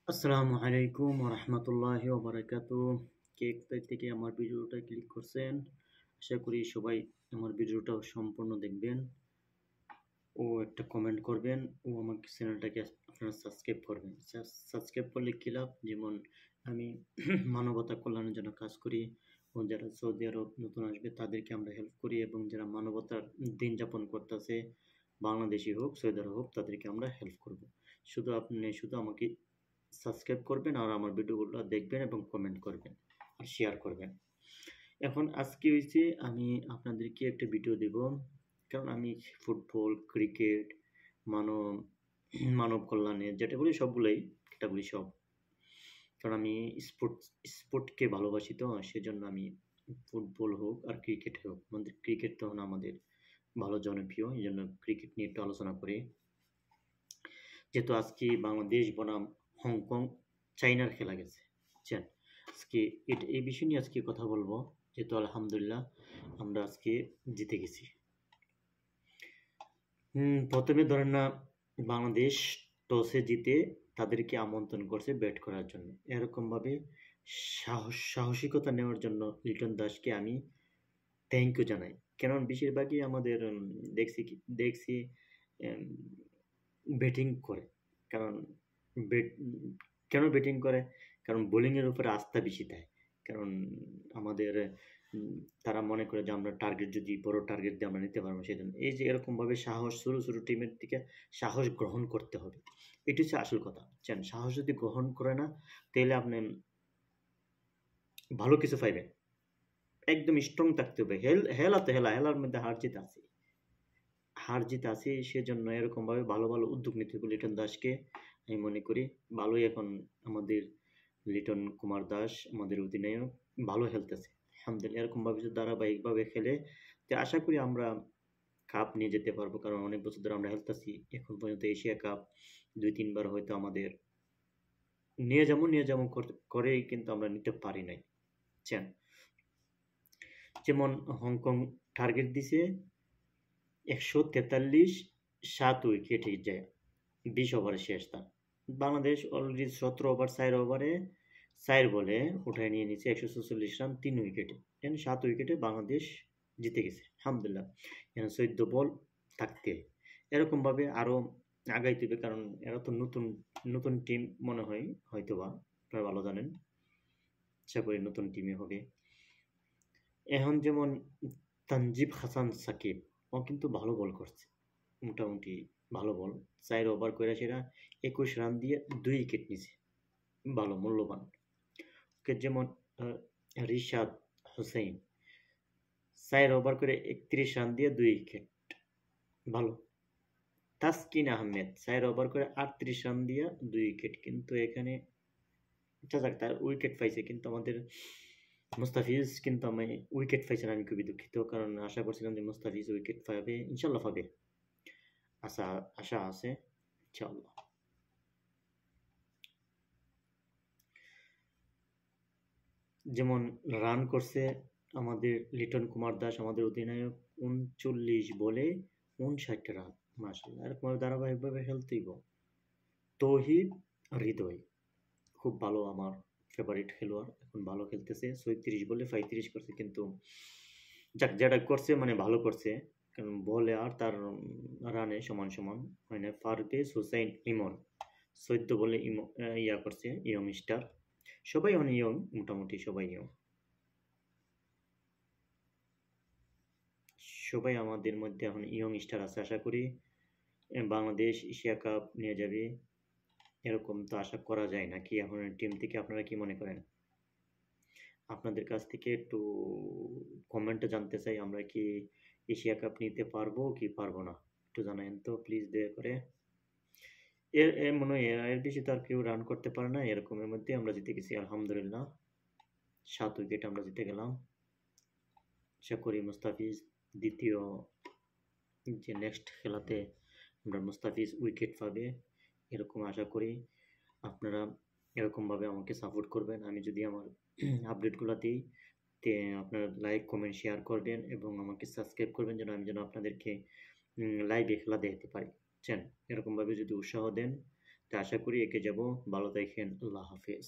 আসসালামু আলাইকুম রহমতুল্লাহি ওবারাকাতুহ। কে কোথায় থেকে আমার ভিডিওটা ক্লিক করছেন? আশা করি সবাই আমার ভিডিওটা সম্পূর্ণ দেখবেন ও একটা কমেন্ট করবেন ও আমার চ্যানেলটাকে আপনারা সাবস্ক্রাইব করবেন। সাবস্ক্রাইব করলে কি লাভ? যেমন আমি মানবতা কল্যাণের জন্য কাজ করি ও যারা সৌদি আরব নতুন আসবে তাদেরকে আমরা হেল্প করি এবং যারা মানবতার দিন যাপন করতেছে বাংলাদেশি হোক সৌদি আরব হোক তাদেরকে আমরা হেল্প করব। শুধু আমাকে সাবস্ক্রাইব করবেন আর আমার ভিডিওগুলো দেখবেন এবং কমেন্ট করবেন আর শেয়ার করবেন। এখন আজকে হয়েছে আমি আপনাদেরকে একটা ভিডিও দেব, কারণ আমি ফুটবল, ক্রিকেট, মানব মানব কল্যাণে যেটা বলি সবগুলোই ক্যাটাগরি সব, কারণ আমি স্পোর্টকে ভালোবাসি, তো সেজন্য আমি ফুটবল হোক আর ক্রিকেট হোক, আমাদের ক্রিকেট তখন আমাদের ভালো জনপ্রিয়, এই জন্য ক্রিকেট নিয়ে একটু আলোচনা করি। যেহেতু আজকে বাংলাদেশ বনাম হংকং চাইনার খেলা গেছে, বুঝছেন? আজকে এই বিষয় নিয়ে আজকে কথা বলবো, যেহেতু আলহামদুলিল্লাহ আমরা আজকে জিতে গেছি। প্রথমে ধরেন না, বাংলাদেশ টসে জিতে তাদেরকে আমন্ত্রণ করছে ব্যাট করার জন্য। এরকমভাবে সাহসিকতা নেওয়ার জন্য লিটন দাসকে আমি থ্যাংক ইউ জানাই। কারণ বেশিরভাগই আমাদের দেখছি ব্যাটিং করে। কারণ ব্যাট কেন ব্যাটিং করে? কারণ বোলিংয়ের উপরে আস্থা বেশি দেয়। কারণ আমাদের তারা মনে করে যে আমরা টার্গেট যদি বড় টার্গেট দিয়ে আমরা নিতে পারবো, সেজন্য এই যে এরকমভাবে সাহস ছোটো ছোটো টিমের থেকে সাহস গ্রহণ করতে হবে। এটি হচ্ছে আসল কথা, বুঝছেন? সাহস যদি গ্রহণ করে না তাহলে আপনি ভালো কিছু পাইবেন। একদম স্ট্রং থাকতে হবে। হেলার মধ্যে হার জিত আছে। সেজন্য এরকমভাবে ভালো ভালো উদ্যোগ নিতে হবে লিটন দাসকে। আমি মনে করি ভালোই এখন আমাদের লিটন কুমার দাস আমাদের অধিনায়ক ভালো খেলতেছে আলহামদুলিল্লাহ। এরকমভাবে যদি ধারাবাহিকভাবে খেলে তো আশা করি আমরা কাপ নিয়ে যেতে পারবো, কারণ অনেক বছর ধরে আমরা খেলতেছি। এখন পর্যন্ত এশিয়া কাপ 2-3 বার হয়তো আমাদের নিয়ে যেমন করেই কিন্তু আমরা নিতে পারি নাই, বুঝছেন? যেমন হংকং টার্গেট দিছে 143, 7 উইকেটে যায় 20 ওভারে শেষ তার। বাংলাদেশ অলরেডি 17 ওভার 4 ওভারে 4 বলে উঠায় নিয়ে নিচ্ছে 144 রান 3 উইকেটে। 7 উইকেটে বাংলাদেশ জিতে গেছে আলহামদুলিল্লাহ। 14 বল থাকতে এরকমভাবে আরও আগাইতে হবে, কারণ এরা তো নতুন নতুন টিম মনে হয়, হয়তোবা আপনারা ভালো জানেন। আশা করি নতুন টিমে হবে। এখন যেমন তানজিব হাসান সাকিব, ও কিন্তু ভালো বল করছে, মোটামুটি ভালো বল। 4 ওভার করে সেরা 21 রান দিয়ে 2 উইকেট নিছে, ভালো মূল্যবান। ওকে যেমন রিশাদ হোসেন 4 ওভার করে 31 রান দিয়ে 2 উইকেট, ভালো। তাসকিন আহমেদ 4 ওভার করে 38 রান দিয়ে 2 উইকেট, কিন্তু এখানে তার উইকেট পাইছে, কিন্তু আমাদের মুস্তাফিজ কিন্তু আমি উইকেট পাইছে না। আমি খুবই দুঃখিত, কারণ আশা করছিলাম যে মুস্তাফিজ উইকেট পাবে, ইনশাল্লাহ পাবে, আশা আছে ইনশাল্লাহ। যেমন রান করছে আমাদের লিটন কুমার দাস আমাদের অধিনায়ক 39 বলে 59 রান, মাশাআল্লাহ। এরকম ধারাবাহিকভাবে খেলতেইব। তৌহিদ হৃদয় খুব ভালো, আমার ফেভারিট খেলোয়াড়, এখন ভালো খেলতেছে। 36 বলে 35 করছে, কিন্তু যাক যেটা করছে মানে ভালো করছে, কারণ বলে আর তার রানে সমান সমান হয় না। পারভেজ হোসেন ইমন 14 বলে ইয়া করছে, ইয়ং স্টার। সবাই অনেক ইয়ং, মোটামুটি সবাই ইয়ং। সবাই আমাদের মধ্যে এখন ইয়ং স্টার আছে। আশা করি বাংলাদেশ এশিয়া কাপ নিয়ে যাবে, এরকম তো আশা করা যায় নাকি? এখন টিম থেকে আপনারা কি মনে করেন? আপনাদের কাছ থেকে একটু কমেন্টে জানতে চাই, আমরা কি এশিয়া কাপ নিতে পারবো কি পারবো না, একটু জানাবেন তো প্লিজ দয়া করে। এর মনে হয় এর বেশি তো আর কেউ রান করতে পারে না। এরকমের মধ্যে আমরা জিতে গেছি আলহামদুলিল্লাহ, 7 উইকেট আমরা জিতে গেলাম। আশা করি মুস্তাফিজ দ্বিতীয় যে নেক্সট খেলাতে আমরা মুস্তাফিজ উইকেট পাবে, এরকম আশা করি। আপনারা এরকমভাবে আমাকে সাপোর্ট করবেন। আমি যদি আমার আপডেটগুলো দিই তে আপনারা লাইক কমেন্ট শেয়ার করবেন এবং আমাকে সাবস্ক্রাইব করবেন, যেন আপনাদেরকে লাইভে খেলা দেখতে পারি, বুঝছেন? এরকমভাবে যদি উৎসাহ দেন তা আশা করি এঁকে যাব। ভালো থাকেন। আল্লাহ হাফেজ।